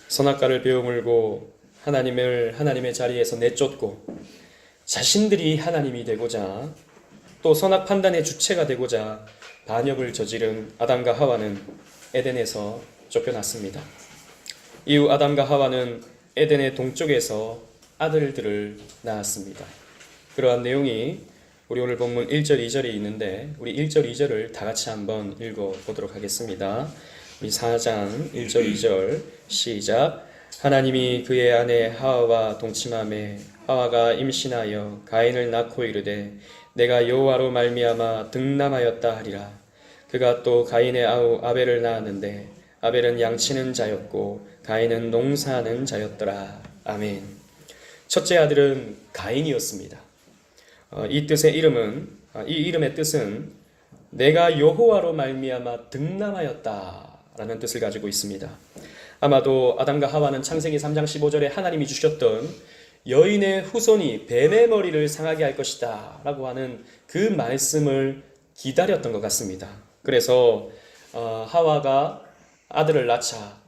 선악과를 베어물고 하나님의 자리에서 내쫓고 자신들이 하나님이 되고자 또 선악 판단의 주체가 되고자 반역을 저지른 아담과 하와는 에덴에서 쫓겨났습니다. 이후 아담과 하와는 에덴의 동쪽에서 아들들을 낳았습니다. 그러한 내용이 우리 오늘 본문 1절 2절에 있는데 우리 1절 2절을 다 같이 한번 읽어보도록 하겠습니다. 우리 4장 1절 2절 시작. 하나님이 그의 아내 하와와 동침하매 하와가 임신하여 가인을 낳고 이르되 내가 여호와로 말미암아 득남하였다 하리라. 그가 또 가인의 아우 아벨을 낳았는데 아벨은 양치는 자였고 가인은 농사하는 자였더라. 아멘. 첫째 아들은 가인이었습니다. 이 이름의 뜻은 내가 여호와로 말미암아 득남하였다라는 뜻을 가지고 있습니다. 아마도 아담과 하와는 창세기 3장 15절에 하나님이 주셨던 여인의 후손이 뱀의 머리를 상하게 할 것이다 라고 하는 그 말씀을 기다렸던 것 같습니다. 그래서 하와가 아들을 낳자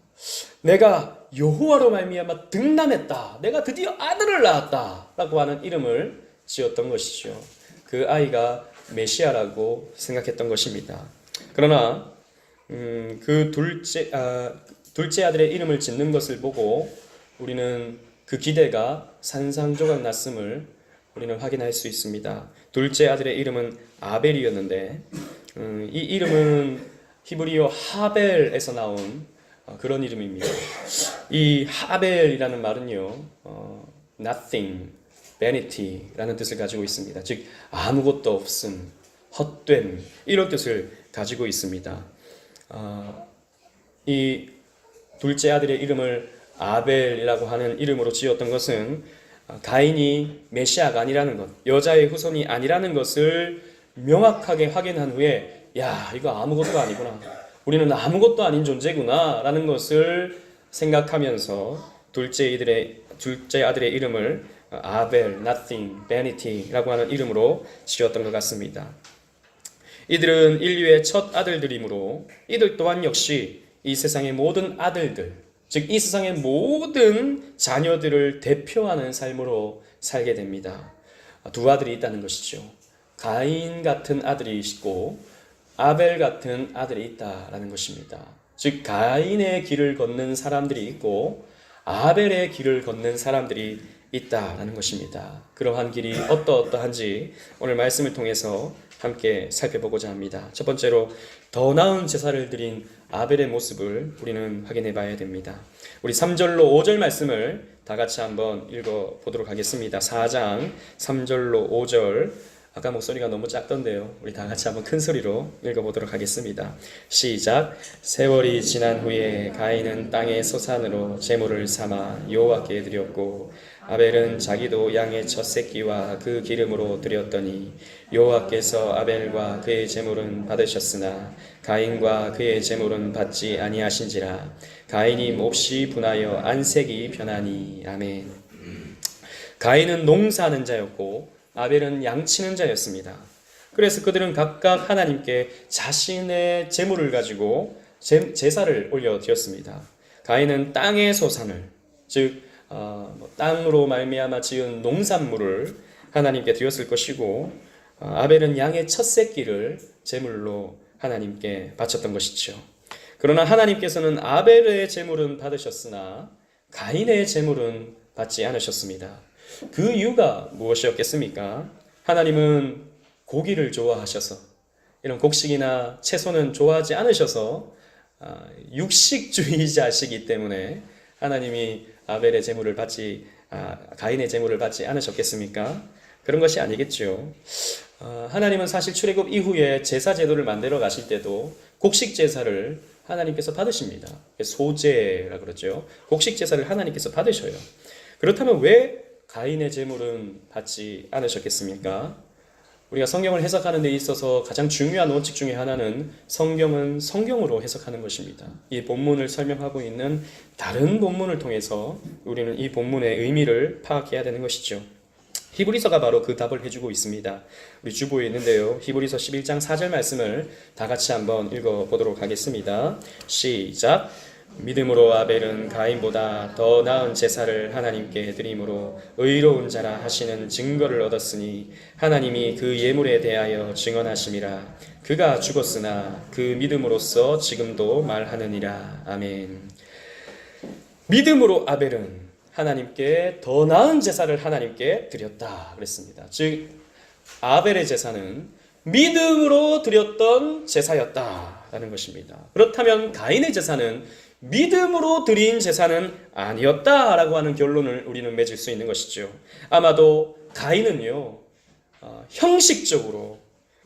내가 여호와로 말미암아 득남했다, 내가 드디어 아들을 낳았다 라고 하는 이름을 지었던 것이죠. 그 아이가 메시아라고 생각했던 것입니다. 그러나 그 둘째 아들의 이름을 짓는 것을 보고 우리는 그 기대가 산산조각 났음을 우리는 확인할 수 있습니다. 둘째 아들의 이름은 아벨이었는데 이 이름은 히브리어 하벨에서 나온 그런 이름입니다. 이 하벨이라는 말은요, nothing, vanity라는 뜻을 가지고 있습니다. 즉 아무것도 없음, 헛됨 이런 뜻을 가지고 있습니다. 이 둘째 아들의 이름을 아벨이라고 하는 이름으로 지었던 것은 가인이 메시아가 아니라는 것, 여자의 후손이 아니라는 것을 명확하게 확인한 후에 야, 이거 아무것도 아니구나, 우리는 아무것도 아닌 존재구나 라는 것을 생각하면서 둘째 아들의 이름을 아벨, nothing, vanity라고 하는 이름으로 지었던 것 같습니다. 이들은 인류의 첫 아들들이므로 이들 또한 역시 이 세상의 모든 아들들, 즉 이 세상의 모든 자녀들을 대표하는 삶으로 살게 됩니다. 두 아들이 있다는 것이죠. 가인 같은 아들이 있고 아벨 같은 아들이 있다라는 것입니다. 즉 가인의 길을 걷는 사람들이 있고 아벨의 길을 걷는 사람들이 있다라는 것입니다. 그러한 길이 어떠한지 오늘 말씀을 통해서 함께 살펴보고자 합니다. 첫 번째로 더 나은 제사를 드린 아벨의 모습을 우리는 확인해 봐야 됩니다. 우리 3절로 5절 말씀을 다 같이 한번 읽어보도록 하겠습니다. 4장 3절로 5절. 아까 목소리가 너무 작던데요. 우리 다 같이 한번 큰 소리로 읽어보도록 하겠습니다. 시작. 세월이 지난 후에 가인은 땅의 소산으로 제물을 삼아 여호와께 드렸고 아벨은 자기도 양의 첫 새끼와 그 기름으로 드렸더니 여호와께서 아벨과 그의 제물은 받으셨으나 가인과 그의 제물은 받지 아니하신지라. 가인이 몹시 분하여 안색이 변하니. 아멘. 가인은 농사하는 자였고 아벨은 양치는 자였습니다. 그래서 그들은 각각 하나님께 자신의 제물을 가지고 제사를 올려드렸습니다. 가인은 땅의 소산을, 즉 땅으로 말미암아 지은 농산물을 하나님께 드렸을 것이고 아벨은 양의 첫 새끼를 제물로 하나님께 바쳤던 것이죠. 그러나 하나님께서는 아벨의 제물은 받으셨으나 가인의 제물은 받지 않으셨습니다. 그 이유가 무엇이었겠습니까? 하나님은 고기를 좋아하셔서, 이런 곡식이나 채소는 좋아하지 않으셔서 육식주의자시기 때문에 하나님이 아벨의 제물을 가인의 제물을 받지 않으셨겠습니까? 그런 것이 아니겠죠. 하나님은 사실 출애굽 이후에 제사 제도를 만들어 가실 때도 곡식 제사를 하나님께서 받으십니다. 소제라 그러죠. 곡식 제사를 하나님께서 받으셔요. 그렇다면 왜 가인의 제물은 받지 않으셨겠습니까? 우리가 성경을 해석하는 데 있어서 가장 중요한 원칙 중에 하나는 성경은 성경으로 해석하는 것입니다. 이 본문을 설명하고 있는 다른 본문을 통해서 우리는 이 본문의 의미를 파악해야 되는 것이죠. 히브리서가 바로 그 답을 해주고 있습니다. 우리 주보에 있는데요. 히브리서 11장 4절 말씀을 다 같이 한번 읽어보도록 하겠습니다. 시작. 믿음으로 아벨은 가인보다 더 나은 제사를 하나님께 드림으로 의로운 자라 하시는 증거를 얻었으니 하나님이 그 예물에 대하여 증언하심이라. 그가 죽었으나 그 믿음으로써 지금도 말하느니라. 아멘. 믿음으로 아벨은 하나님께 더 나은 제사를 하나님께 드렸다 그랬습니다. 즉 아벨의 제사는 믿음으로 드렸던 제사였다라는 것입니다. 그렇다면 가인의 제사는 믿음으로 드린 제사는 아니었다라고 하는 결론을 우리는 맺을 수 있는 것이죠. 아마도 가인은요 형식적으로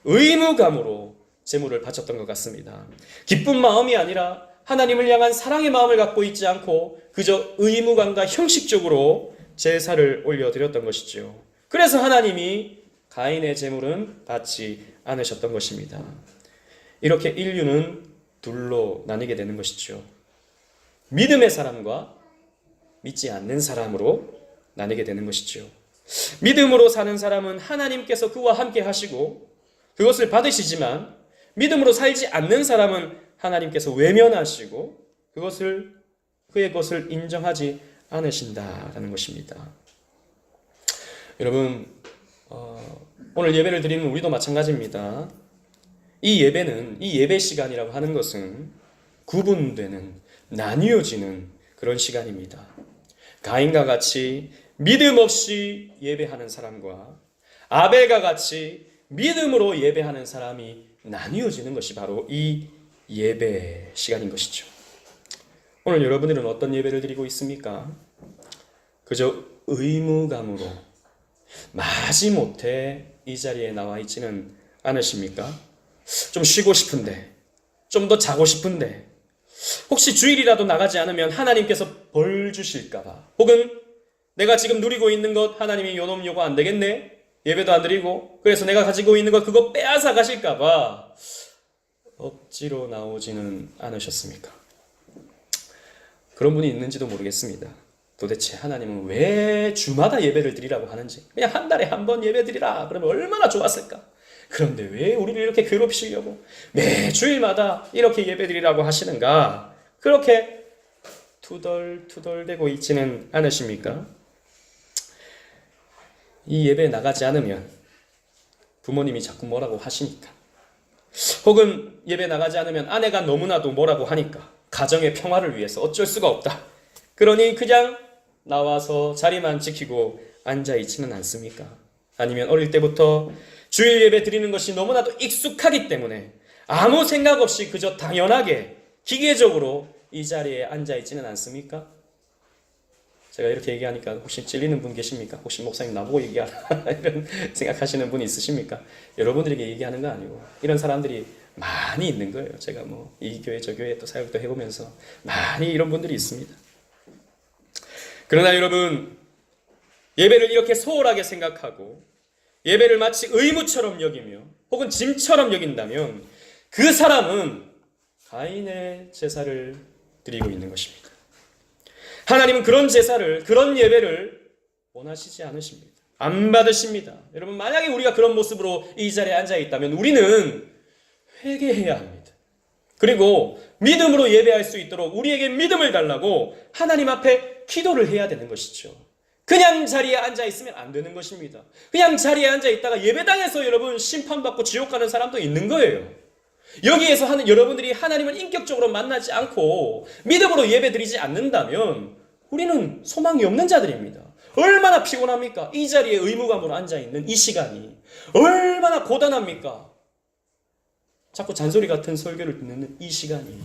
의무감으로 제물을 바쳤던 것 같습니다. 기쁜 마음이 아니라 하나님을 향한 사랑의 마음을 갖고 있지 않고 그저 의무감과 형식적으로 제사를 올려드렸던 것이죠. 그래서 하나님이 가인의 제물은 받지 않으셨던 것입니다. 이렇게 인류는 둘로 나뉘게 되는 것이죠. 믿음의 사람과 믿지 않는 사람으로 나뉘게 되는 것이죠. 믿음으로 사는 사람은 하나님께서 그와 함께 하시고 그것을 받으시지만 믿음으로 살지 않는 사람은 하나님께서 외면하시고 그의 것을 인정하지 않으신다라는 것입니다. 여러분 오늘 예배를 드리는 우리도 마찬가지입니다. 이 예배 시간이라고 하는 것은 구분되는 나뉘어지는 그런 시간입니다. 가인과 같이 믿음 없이 예배하는 사람과 아벨과 같이 믿음으로 예배하는 사람이 나뉘어지는 것이 바로 이 예배 시간인 것이죠. 오늘 여러분들은 어떤 예배를 드리고 있습니까? 그저 의무감으로 마지못해 이 자리에 나와 있지는 않으십니까? 좀 쉬고 싶은데, 좀 더 자고 싶은데, 혹시 주일이라도 나가지 않으면 하나님께서 벌 주실까봐, 혹은 내가 지금 누리고 있는 것 하나님이 요놈 요거 안 되겠네? 예배도 안 드리고 그래서 내가 가지고 있는 것 그거 빼앗아 가실까봐 억지로 나오지는 않으셨습니까? 그런 분이 있는지도 모르겠습니다. 도대체 하나님은 왜 주마다 예배를 드리라고 하는지, 그냥 한 달에 한 번 예배 드리라 그러면 얼마나 좋았을까? 그런데 왜 우리를 이렇게 괴롭히시려고 매 주일마다 이렇게 예배 드리라고 하시는가? 그렇게 투덜투덜대고 있지는 않으십니까? 이 예배에 나가지 않으면 부모님이 자꾸 뭐라고 하시니까, 혹은 예배 나가지 않으면 아내가 너무나도 뭐라고 하니까 가정의 평화를 위해서 어쩔 수가 없다. 그러니 그냥 나와서 자리만 지키고 앉아있지는 않습니까? 아니면 어릴 때부터 주일 예배 드리는 것이 너무나도 익숙하기 때문에 아무 생각 없이 그저 당연하게 기계적으로 이 자리에 앉아있지는 않습니까? 제가 이렇게 얘기하니까 혹시 찔리는 분 계십니까? 혹시 목사님 나보고 얘기하나? 이런 생각하시는 분이 있으십니까? 여러분들에게 얘기하는 거 아니고 이런 사람들이 많이 있는 거예요. 제가 이 교회 저 교회 또 사역도 해보면서 많이 이런 분들이 있습니다. 그러나 여러분, 예배를 이렇게 소홀하게 생각하고 예배를 마치 의무처럼 여기며 혹은 짐처럼 여긴다면 그 사람은 가인의 제사를 드리고 있는 것입니다. 하나님은 그런 제사를, 그런 예배를 원하시지 않으십니다. 안 받으십니다. 여러분, 만약에 우리가 그런 모습으로 이 자리에 앉아 있다면 우리는 회개해야 합니다. 그리고 믿음으로 예배할 수 있도록 우리에게 믿음을 달라고 하나님 앞에 기도를 해야 되는 것이죠. 그냥 자리에 앉아 있으면 안 되는 것입니다. 그냥 자리에 앉아 있다가 예배당에서 여러분 심판받고 지옥 가는 사람도 있는 거예요. 여기에서 여러분들이 하나님을 인격적으로 만나지 않고 믿음으로 예배드리지 않는다면 우리는 소망이 없는 자들입니다. 얼마나 피곤합니까? 이 자리에 의무감으로 앉아있는 이 시간이 얼마나 고단합니까? 자꾸 잔소리 같은 설교를 듣는 이 시간이.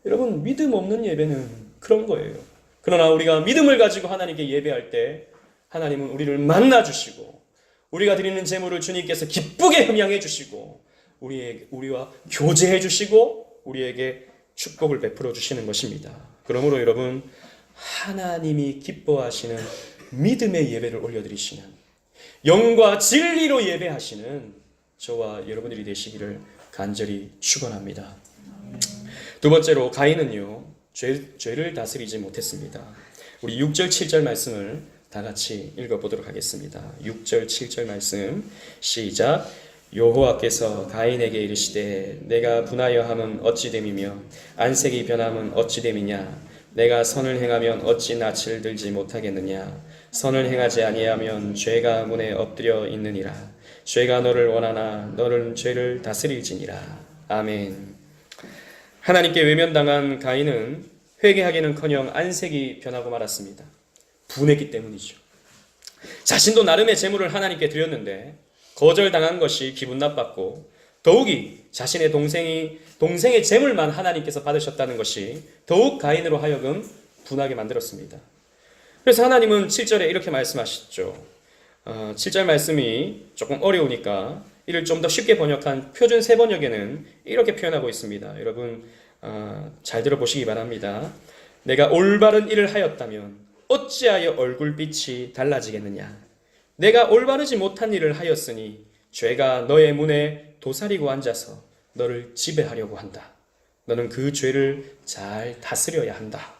여러분, 믿음 없는 예배는 그런 거예요. 그러나 우리가 믿음을 가지고 하나님께 예배할 때 하나님은 우리를 만나주시고 우리가 드리는 제물을 주님께서 기쁘게 흠양해 주시고 우리와 교제해 주시고 우리에게 축복을 베풀어 주시는 것입니다. 그러므로 여러분, 하나님이 기뻐하시는 믿음의 예배를 올려드리시는, 영과 진리로 예배하시는 저와 여러분들이 되시기를 간절히 축원합니다. 두 번째로 가인은요, 죄를 다스리지 못했습니다. 우리 6절 7절 말씀을 다 같이 읽어보도록 하겠습니다. 6절 7절 말씀 시작. 여호와께서 가인에게 이르시되 내가 분하여 함은 어찌 됨이며 안색이 변함은 어찌 됨이냐 내가 선을 행하면 어찌 낯을 들지 못하겠느냐 선을 행하지 아니하면 죄가 문에 엎드려 있느니라 죄가 너를 원하나 너는 죄를 다스릴지니라. 아멘. 하나님께 외면당한 가인은 회개하기는커녕 안색이 변하고 말았습니다. 분했기 때문이죠. 자신도 나름의 재물을 하나님께 드렸는데 거절당한 것이 기분 나빴고 더욱이 자신의 동생의 재물만 하나님께서 받으셨다는 것이 더욱 가인으로 하여금 분하게 만들었습니다. 그래서 하나님은 7절에 이렇게 말씀하시죠. 7절 말씀이 조금 어려우니까 이를 좀 더 쉽게 번역한 표준 세번역에는 이렇게 표현하고 있습니다. 여러분 잘 들어보시기 바랍니다. 내가 올바른 일을 하였다면 어찌하여 얼굴빛이 달라지겠느냐. 내가 올바르지 못한 일을 하였으니 죄가 너의 문에 도사리고 앉아서 너를 지배하려고 한다. 너는 그 죄를 잘 다스려야 한다.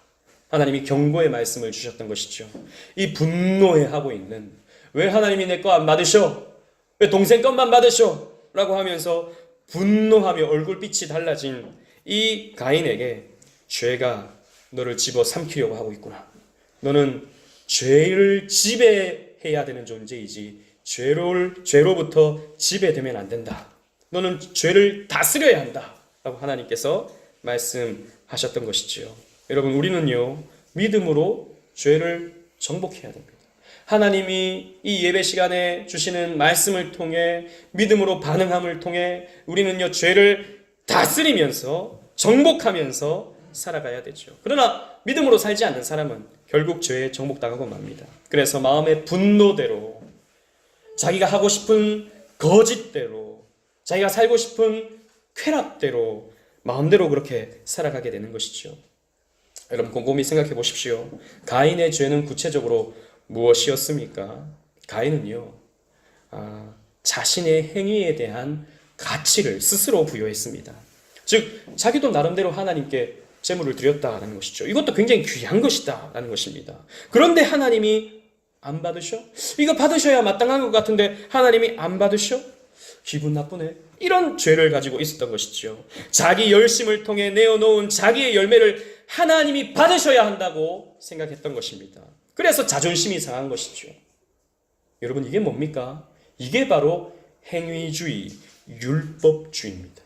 하나님이 경고의 말씀을 주셨던 것이죠. 이 분노해하고 있는 왜 하나님이 내 거 안 받으셔? 왜 동생 것만 받으셔? 라고 하면서 분노하며 얼굴빛이 달라진 이 가인에게 죄가 너를 집어삼키려고 하고 있구나. 너는 죄를 지배해야 되는 존재이지 죄로부터 지배되면 안 된다. 너는 죄를 다스려야 한다. 라고 하나님께서 말씀하셨던 것이지요. 여러분 우리는요 믿음으로 죄를 정복해야 됩니다. 하나님이 이 예배 시간에 주시는 말씀을 통해 믿음으로 반응함을 통해 우리는요 죄를 다스리면서 정복하면서 살아가야 되죠. 그러나 믿음으로 살지 않는 사람은 결국 죄에 정복당하고 맙니다. 그래서 마음의 분노대로 자기가 하고 싶은 거짓대로 자기가 살고 싶은 쾌락대로 마음대로 그렇게 살아가게 되는 것이죠. 여러분 곰곰이 생각해 보십시오. 가인의 죄는 구체적으로 무엇이었습니까? 가인은요 자신의 행위에 대한 가치를 스스로 부여했습니다. 즉 자기도 나름대로 하나님께 제물을 드렸다라는 것이죠. 이것도 굉장히 귀한 것이다라는 것입니다. 그런데 하나님이 안 받으셔? 이거 받으셔야 마땅한 것 같은데 하나님이 안 받으셔? 기분 나쁘네. 이런 죄를 가지고 있었던 것이죠. 자기 열심을 통해 내어놓은 자기의 열매를 하나님이 받으셔야 한다고 생각했던 것입니다. 그래서 자존심이 상한 것이죠. 여러분 이게 뭡니까? 이게 바로 행위주의, 율법주의입니다.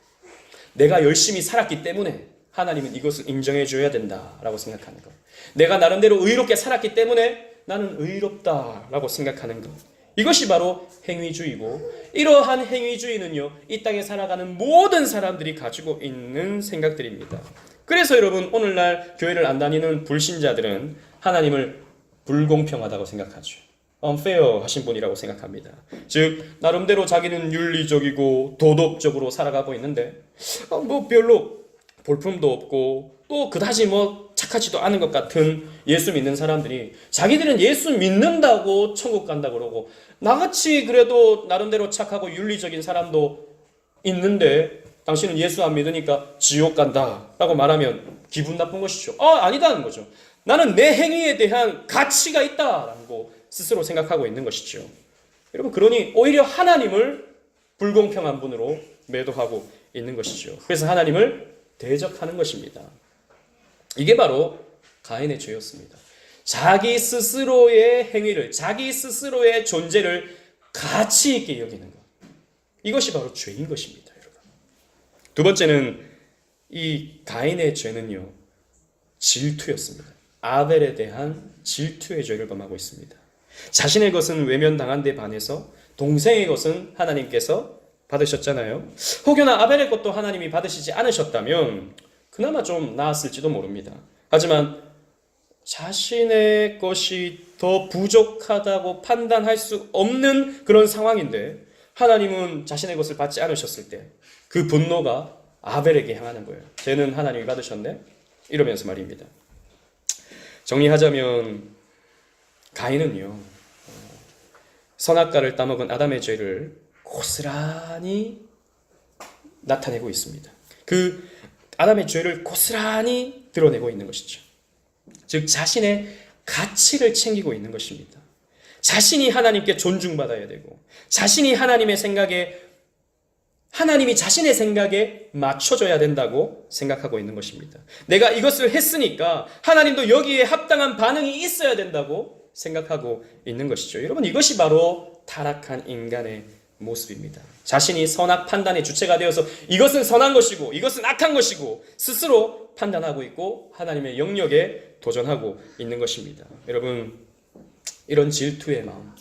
내가 열심히 살았기 때문에 하나님은 이것을 인정해 줘야 된다라고 생각하는 것. 내가 나름대로 의롭게 살았기 때문에 나는 의롭다라고 생각하는 것. 이것이 바로 행위주의고 이러한 행위주의는요 이 땅에 살아가는 모든 사람들이 가지고 있는 생각들입니다. 그래서 여러분 오늘날 교회를 안 다니는 불신자들은 하나님을 불공평하다고 생각하죠. unfair 하신 분이라고 생각합니다. 즉 나름대로 자기는 윤리적이고 도덕적으로 살아가고 있는데 뭐 별로 볼품도 없고 또 그다지 뭐 착하지도 않은 것 같은 예수 믿는 사람들이 자기들은 예수 믿는다고 천국 간다 그러고 나같이 그래도 나름대로 착하고 윤리적인 사람도 있는데 당신은 예수 안 믿으니까 지옥 간다 라고 말하면 기분 나쁜 것이죠. 아니다는 거죠. 나는 내 행위에 대한 가치가 있다라고 스스로 생각하고 있는 것이죠. 여러분 그러니 오히려 하나님을 불공평한 분으로 매도하고 있는 것이죠. 그래서 하나님을 대적하는 것입니다. 이게 바로 가인의 죄였습니다. 자기 스스로의 행위를, 자기 스스로의 존재를 가치 있게 여기는 것. 이것이 바로 죄인 것입니다, 여러분. 두 번째는 이 가인의 죄는요, 질투였습니다. 아벨에 대한 질투의 죄를 범하고 있습니다. 자신의 것은 외면당한 데 반해서 동생의 것은 하나님께서 받으셨잖아요. 혹여나 아벨의 것도 하나님이 받으시지 않으셨다면 그나마 좀 나았을지도 모릅니다. 하지만 자신의 것이 더 부족하다고 판단할 수 없는 그런 상황인데 하나님은 자신의 것을 받지 않으셨을 때 그 분노가 아벨에게 향하는 거예요. 쟤는 하나님이 받으셨네? 이러면서 말입니다. 정리하자면 가인은요, 선악과를 따먹은 아담의 죄를 고스란히 나타내고 있습니다. 그 아담의 죄를 고스란히 드러내고 있는 것이죠. 즉 자신의 가치를 챙기고 있는 것입니다. 자신이 하나님께 존중받아야 되고 자신이 하나님의 생각에 하나님이 자신의 생각에 맞춰줘야 된다고 생각하고 있는 것입니다. 내가 이것을 했으니까 하나님도 여기에 합당한 반응이 있어야 된다고 생각하고 있는 것이죠. 여러분, 이것이 바로 타락한 인간의 모습입니다. 자신이 선악 판단의 주체가 되어서 이것은 선한 것이고 이것은 악한 것이고 스스로 판단하고 있고 하나님의 영역에 도전하고 있는 것입니다. 여러분, 이런 질투의 마음,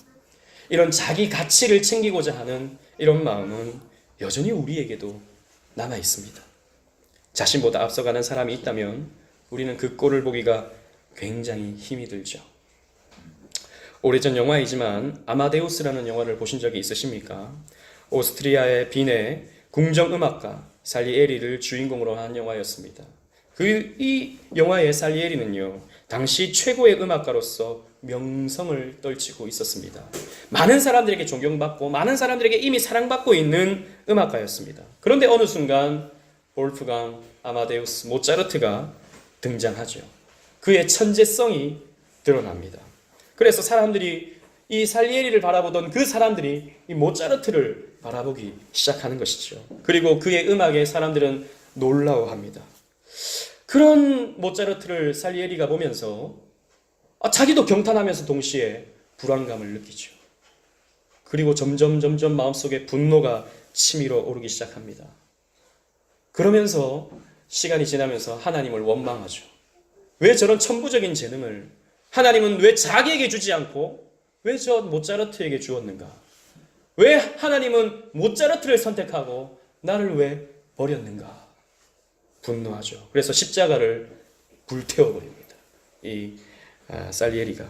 이런 자기 가치를 챙기고자 하는 이런 마음은 여전히 우리에게도 남아 있습니다. 자신보다 앞서가는 사람이 있다면 우리는 그 꼴을 보기가 굉장히 힘이 들죠. 오래전 영화이지만 아마데우스라는 영화를 보신 적이 있으십니까? 오스트리아의 빈의 궁정음악가 살리에리를 주인공으로 한 영화였습니다. 이 영화의 살리에리는요, 당시 최고의 음악가로서 명성을 떨치고 있었습니다. 많은 사람들에게 존경받고 많은 사람들에게 이미 사랑받고 있는 음악가였습니다. 그런데 어느 순간 볼프강 아마데우스 모차르트가 등장하죠. 그의 천재성이 드러납니다. 그래서 사람들이 이 살리에리를 바라보던 그 사람들이 이 모차르트를 바라보기 시작하는 것이죠. 그리고 그의 음악에 사람들은 놀라워합니다. 그런 모차르트를 살리에리가 보면서 자기도 경탄하면서 동시에 불안감을 느끼죠. 그리고 점점 마음속에 분노가 치밀어 오르기 시작합니다. 그러면서 시간이 지나면서 하나님을 원망하죠. 왜 저런 천부적인 재능을 하나님은 왜 자기에게 주지 않고 왜 저 모차르트에게 주었는가? 왜 하나님은 모차르트를 선택하고 나를 왜 버렸는가? 분노하죠. 그래서 십자가를 불태워버립니다. 이 살리에리가.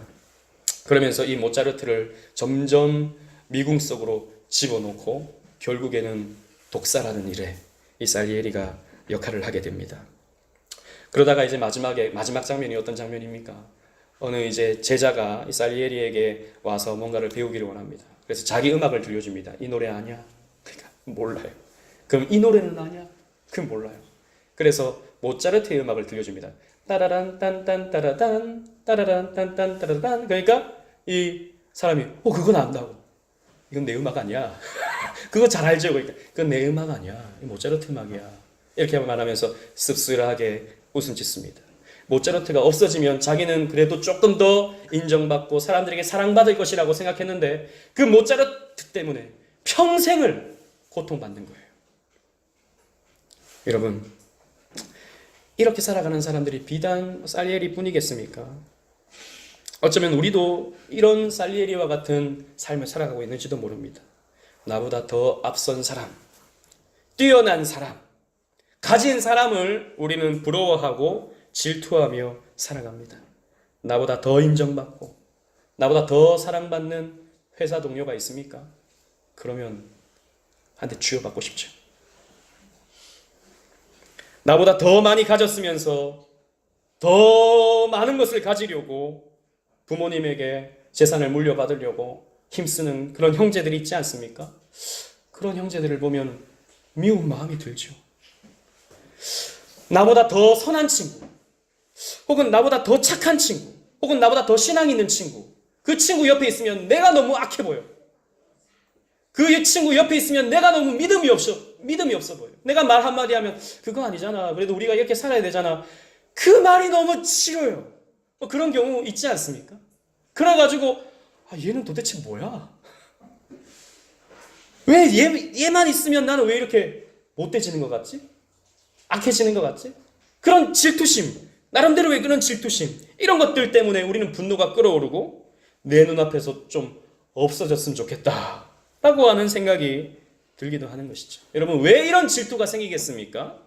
그러면서 이 모차르트를 점점 미궁 속으로 집어넣고 결국에는 독살하는 일에 이 살리에리가 역할을 하게 됩니다. 그러다가 이제 마지막 장면이 어떤 장면입니까? 어느 이제 제자가 이 살리에리에게 와서 뭔가를 배우기를 원합니다. 그래서 자기 음악을 들려줍니다. 이 노래 아냐? 그러니까 몰라요. 그럼 이 노래는 아냐? 그럼 몰라요. 그래서 모차르트의 음악을 들려줍니다. 따라란 딴딴 따라단 따라란 딴딴 따라단. 그러니까 이 사람이 그건 안다고. 이건 내 음악 아니야. 그거 잘 알죠? 그러니까 그건 내 음악 아니야. 모차르트 음악이야. 이렇게 말하면서 씁쓸하게 웃음 짓습니다. 모차르트가 없어지면 자기는 그래도 조금 더 인정받고 사람들에게 사랑받을 것이라고 생각했는데 그 모차르트 때문에 평생을 고통받는 거예요. 여러분, 이렇게 살아가는 사람들이 비단 살리에리 뿐이겠습니까? 어쩌면 우리도 이런 살리에리와 같은 삶을 살아가고 있는지도 모릅니다. 나보다 더 앞선 사람, 뛰어난 사람, 가진 사람을 우리는 부러워하고 질투하며 살아갑니다. 나보다 더 인정받고 나보다 더 사랑받는 회사 동료가 있습니까? 그러면 한 대 쥐어받고 싶죠. 나보다 더 많이 가졌으면서 더 많은 것을 가지려고 부모님에게 재산을 물려받으려고 힘쓰는 그런 형제들이 있지 않습니까? 그런 형제들을 보면 미운 마음이 들죠. 나보다 더 선한 친구, 혹은 나보다 더 착한 친구, 혹은 나보다 더 신앙 있는 친구, 그 친구 옆에 있으면 내가 너무 악해 보여. 그 친구 옆에 있으면 내가 너무 믿음이 없어 보여. 내가 말 한마디 하면 그거 아니잖아. 그래도 우리가 이렇게 살아야 되잖아. 그 말이 너무 싫어요. 그런 경우 있지 않습니까? 그래가지고 얘는 도대체 뭐야? 왜 얘만 있으면 나는 왜 이렇게 못돼지는 것 같지? 악해지는 것 같지? 그런 질투심, 나름대로의 그런 질투심, 이런 것들 때문에 우리는 분노가 끓어오르고 내 눈앞에서 좀 없어졌으면 좋겠다 라고 하는 생각이 들기도 하는 것이죠. 여러분, 왜 이런 질투가 생기겠습니까?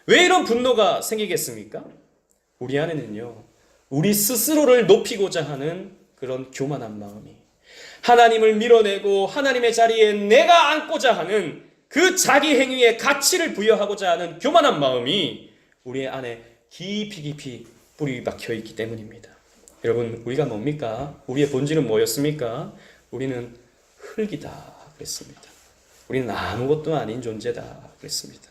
왜 이런 분노가 생기겠습니까? 우리 안에는요, 우리 스스로를 높이고자 하는 그런 교만한 마음이, 하나님을 밀어내고 하나님의 자리에 내가 앉고자 하는 그 자기 행위에 가치를 부여하고자 하는 교만한 마음이 우리 안에 깊이 뿌리 박혀 있기 때문입니다. 여러분, 우리가 뭡니까? 우리의 본질은 뭐였습니까? 우리는 흙이다 그랬습니다. 우리는 아무것도 아닌 존재다 그랬습니다.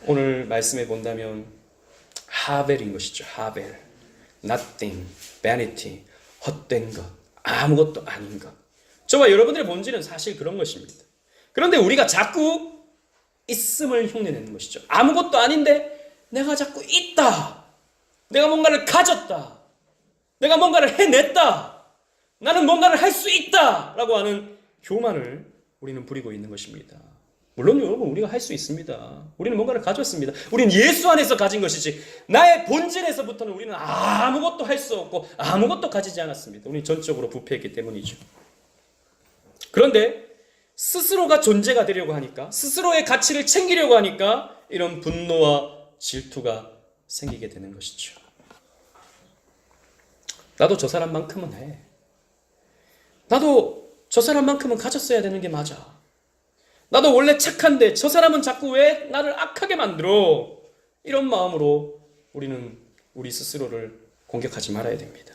오늘 말씀에 본다면 하벨인 것이죠. 하벨. Nothing, vanity, 헛된 것, 아무것도 아닌 것. 저와 여러분들의 본질은 사실 그런 것입니다. 그런데 우리가 자꾸 있음을 흉내내는 것이죠. 아무것도 아닌데 내가 자꾸 있다. 내가 뭔가를 가졌다. 내가 뭔가를 해냈다. 나는 뭔가를 할 수 있다. 라고 하는 교만을 우리는 부리고 있는 것입니다. 물론 여러분 우리가 할 수 있습니다. 우리는 뭔가를 가졌습니다. 우리는 예수 안에서 가진 것이지 나의 본질에서부터는 우리는 아무것도 할 수 없고 아무것도 가지지 않았습니다. 우리는 전적으로 부패했기 때문이죠. 그런데 스스로가 존재가 되려고 하니까 스스로의 가치를 챙기려고 하니까 이런 분노와 질투가 생기게 되는 것이죠. 나도 저 사람만큼은 해. 나도 저 사람만큼은 가졌어야 되는 게 맞아. 나도 원래 착한데 저 사람은 자꾸 왜 나를 악하게 만들어? 이런 마음으로 우리는 우리 스스로를 공격하지 말아야 됩니다.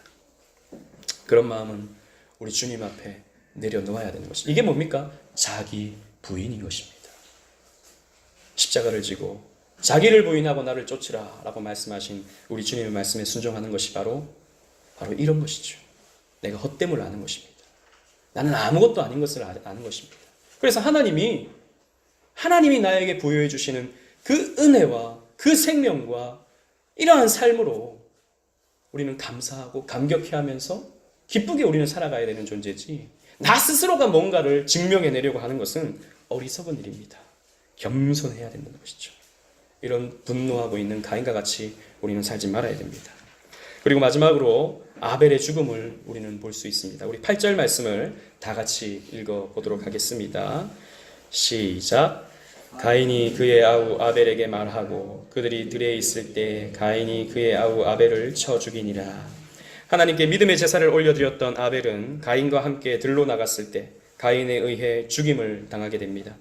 그런 마음은 우리 주님 앞에 내려놓아야 되는 것입니다. 이게 뭡니까? 자기 부인인 것입니다. 십자가를 지고 자기를 부인하고 나를 쫓으라 라고 말씀하신 우리 주님의 말씀에 순종하는 것이 바로 이런 것이죠. 내가 헛됨을 아는 것입니다. 나는 아무것도 아닌 것을 아는 것입니다. 그래서 하나님이 나에게 부여해 주시는 그 은혜와 그 생명과 이러한 삶으로 우리는 감사하고 감격해하면서 기쁘게 우리는 살아가야 되는 존재지, 나 스스로가 뭔가를 증명해내려고 하는 것은 어리석은 일입니다. 겸손해야 된다는 것이죠. 이런 분노하고 있는 가인과 같이 우리는 살지 말아야 됩니다. 그리고 마지막으로 아벨의 죽음을 우리는 볼 수 있습니다. 우리 8절 말씀을 다 같이 읽어보도록 하겠습니다. 시작. 가인이 그의 아우 아벨에게 말하고 그들이 들에 있을 때 가인이 그의 아우 아벨을 쳐 죽이니라. 하나님께 믿음의 제사를 올려드렸던 아벨은 가인과 함께 들로 나갔을 때 가인에 의해 죽임을 당하게 됩니다.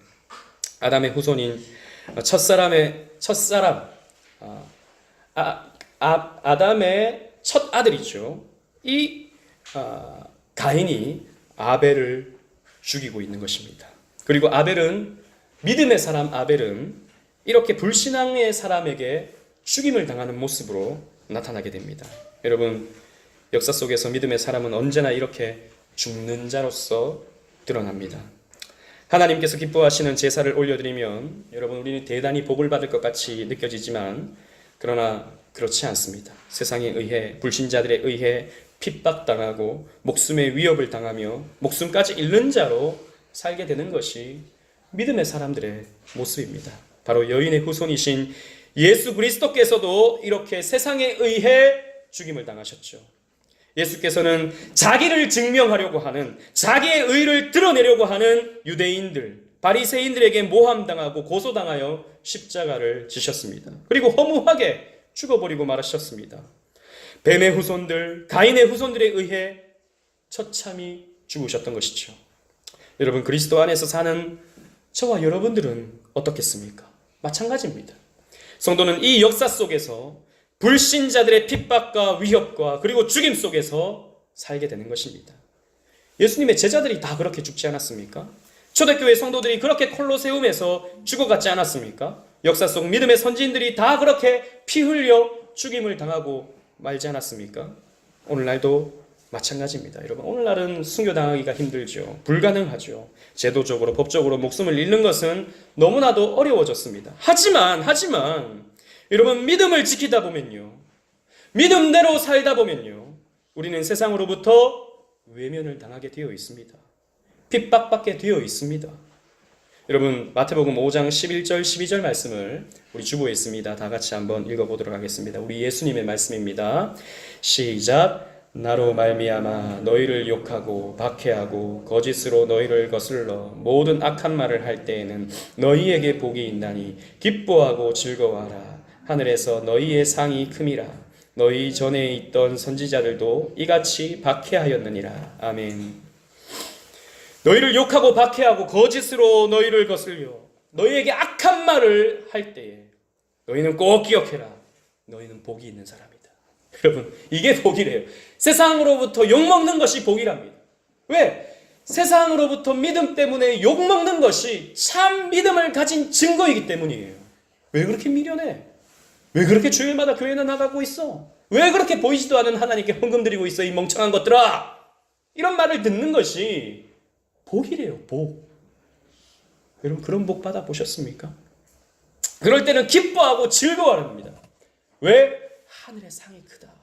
아담의 후손인 아담의 첫 아들이죠. 이 가인이 아벨을 죽이고 있는 것입니다. 그리고 믿음의 사람 아벨은 이렇게 불신앙의 사람에게 죽임을 당하는 모습으로 나타나게 됩니다. 여러분, 역사 속에서 믿음의 사람은 언제나 이렇게 죽는 자로서 드러납니다. 하나님께서 기뻐하시는 제사를 올려드리면 여러분 우리는 대단히 복을 받을 것 같이 느껴지지만 그러나 그렇지 않습니다. 세상에 의해 불신자들에 의해 핍박당하고 목숨의 위협을 당하며 목숨까지 잃는 자로 살게 되는 것이 믿음의 사람들의 모습입니다. 바로 여인의 후손이신 예수 그리스도께서도 이렇게 세상에 의해 죽임을 당하셨죠. 예수께서는 자기를 증명하려고 하는, 자기의 의를 드러내려고 하는 유대인들, 바리새인들에게 모함당하고 고소당하여 십자가를 지셨습니다. 그리고 허무하게 죽어버리고 말하셨습니다. 뱀의 후손들, 가인의 후손들에 의해 처참히 죽으셨던 것이죠. 여러분, 그리스도 안에서 사는 저와 여러분들은 어떻겠습니까? 마찬가지입니다. 성도는 이 역사 속에서 불신자들의 핍박과 위협과 그리고 죽임 속에서 살게 되는 것입니다. 예수님의 제자들이 다 그렇게 죽지 않았습니까? 초대교회 성도들이 그렇게 콜로세움에서 죽어갔지 않았습니까? 역사 속 믿음의 선지인들이 다 그렇게 피 흘려 죽임을 당하고 말지 않았습니까? 오늘날도 마찬가지입니다. 여러분, 오늘날은 순교당하기가 힘들죠. 불가능하죠. 제도적으로 법적으로 목숨을 잃는 것은 너무나도 어려워졌습니다. 하지만 여러분, 믿음을 지키다 보면요, 믿음대로 살다 보면요, 우리는 세상으로부터 외면을 당하게 되어 있습니다. 핍박받게 되어 있습니다. 여러분, 마태복음 5장 11절 12절 말씀을 우리 주보에 있습니다. 다 같이 한번 읽어보도록 하겠습니다. 우리 예수님의 말씀입니다. 시작. 나로 말미암아 너희를 욕하고 박해하고 거짓으로 너희를 거슬러 모든 악한 말을 할 때에는 너희에게 복이 있나니 기뻐하고 즐거워하라. 하늘에서 너희의 상이 큼이라. 너희 전에 있던 선지자들도 이같이 박해하였느니라. 아멘. 너희를 욕하고 박해하고 거짓으로 너희를 거슬려 너희에게 악한 말을 할 때에 너희는 꼭 기억해라. 너희는 복이 있는 사람이다. 여러분, 이게 복이래요. 세상으로부터 욕먹는 것이 복이랍니다. 왜? 세상으로부터 믿음 때문에 욕먹는 것이 참 믿음을 가진 증거이기 때문이에요. 왜 그렇게 미련해? 왜 그렇게 주일마다 교회는 나가고 있어? 왜 그렇게 보이지도 않은 하나님께 헌금 드리고 있어, 이 멍청한 것들아? 이런 말을 듣는 것이 복이래요, 복. 여러분 그런 복 받아보셨습니까? 그럴 때는 기뻐하고 즐거워하는 겁니다. 왜? 하늘의 상이 크다.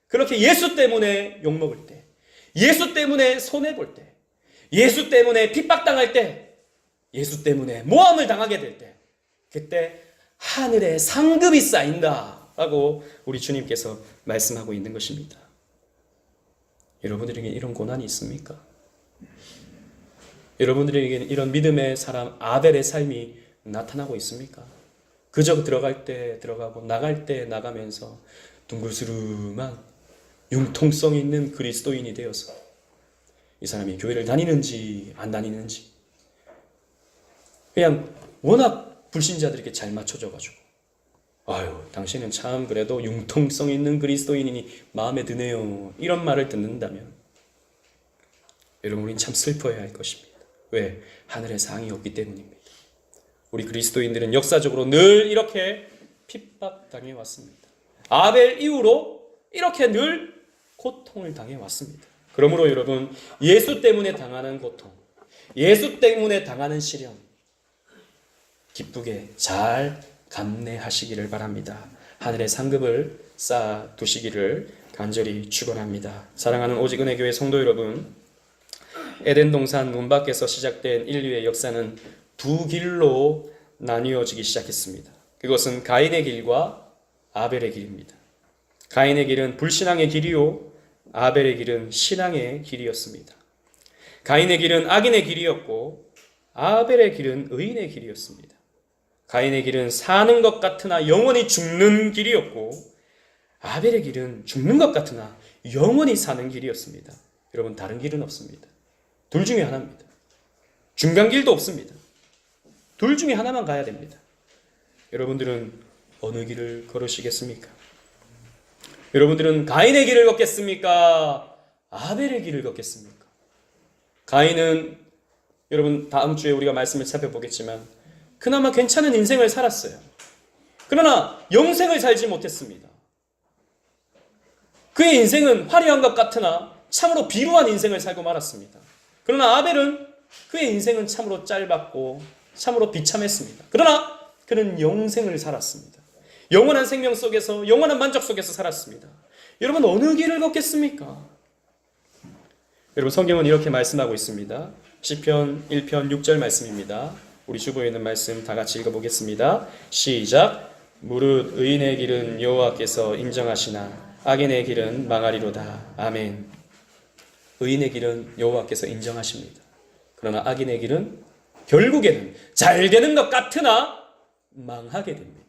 그렇게 예수 때문에 욕먹을 때, 예수 때문에 손해볼 때, 예수 때문에 핍박당할 때, 예수 때문에 모함을 당하게 될 때, 그때 하늘의 상급이 쌓인다 라고 우리 주님께서 말씀하고 있는 것입니다. 여러분들에게 이런 고난이 있습니까? 여러분들에게는 이런 믿음의 사람 아벨의 삶이 나타나고 있습니까? 그저 들어갈 때 들어가고 나갈 때 나가면서 둥글스름한 융통성 있는 그리스도인이 되어서 이 사람이 교회를 다니는지 안 다니는지 그냥 워낙 불신자들에게 잘 맞춰져가지고 아유 당신은 참 그래도 융통성 있는 그리스도인이니 마음에 드네요 이런 말을 듣는다면 여러분 우린 참 슬퍼해야 할 것입니다. 왜? 하늘의 상이 없기 때문입니다. 우리 그리스도인들은 역사적으로 늘 이렇게 핍박당해 왔습니다. 아벨 이후로 이렇게 늘 고통을 당해 왔습니다. 그러므로 여러분 예수 때문에 당하는 고통, 예수 때문에 당하는 시련 기쁘게 잘 감내하시기를 바랍니다. 하늘의 상급을 쌓아 두시기를 간절히 축원합니다. 사랑하는 오직은혜 교회 성도 여러분, 에덴 동산 문 밖에서 시작된 인류의 역사는 두 길로 나뉘어지기 시작했습니다. 그것은 가인의 길과 아벨의 길입니다. 가인의 길은 불신앙의 길이요 아벨의 길은 신앙의 길이었습니다. 가인의 길은 악인의 길이었고 아벨의 길은 의인의 길이었습니다. 가인의 길은 사는 것 같으나 영원히 죽는 길이었고 아벨의 길은 죽는 것 같으나 영원히 사는 길이었습니다. 여러분 다른 길은 없습니다. 둘 중에 하나입니다. 중간 길도 없습니다. 둘 중에 하나만 가야 됩니다. 여러분들은 어느 길을 걸으시겠습니까? 여러분들은 가인의 길을 걷겠습니까? 아벨의 길을 걷겠습니까? 가인은 여러분 다음 주에 우리가 말씀을 살펴보겠지만 그나마 괜찮은 인생을 살았어요. 그러나 영생을 살지 못했습니다. 그의 인생은 화려한 것 같으나 참으로 비루한 인생을 살고 말았습니다. 그러나 아벨은 그의 인생은 참으로 짧았고 참으로 비참했습니다. 그러나 그는 영생을 살았습니다. 영원한 생명 속에서 영원한 만족 속에서 살았습니다. 여러분 어느 길을 걷겠습니까? 여러분 성경은 이렇게 말씀하고 있습니다. 시편 1편 6절 말씀입니다. 우리 주보에 있는 말씀 다 같이 읽어보겠습니다. 시작. 무릇 의인의 길은 여호와께서 인정하시나 악인의 길은 망하리로다. 아멘. 의인의 길은 여호와께서 인정하십니다. 그러나 악인의 길은 결국에는 잘 되는 것 같으나 망하게 됩니다.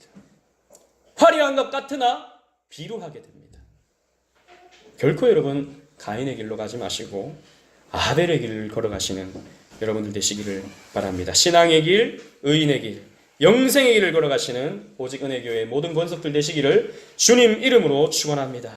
화려한 것 같으나 비루하게 됩니다. 결코 여러분 가인의 길로 가지 마시고 아벨의 길을 걸어가시는 여러분들 되시기를 바랍니다. 신앙의 길, 의인의 길, 영생의 길을 걸어가시는 오직 은혜교회의 모든 권속들 되시기를 주님 이름으로 축원합니다.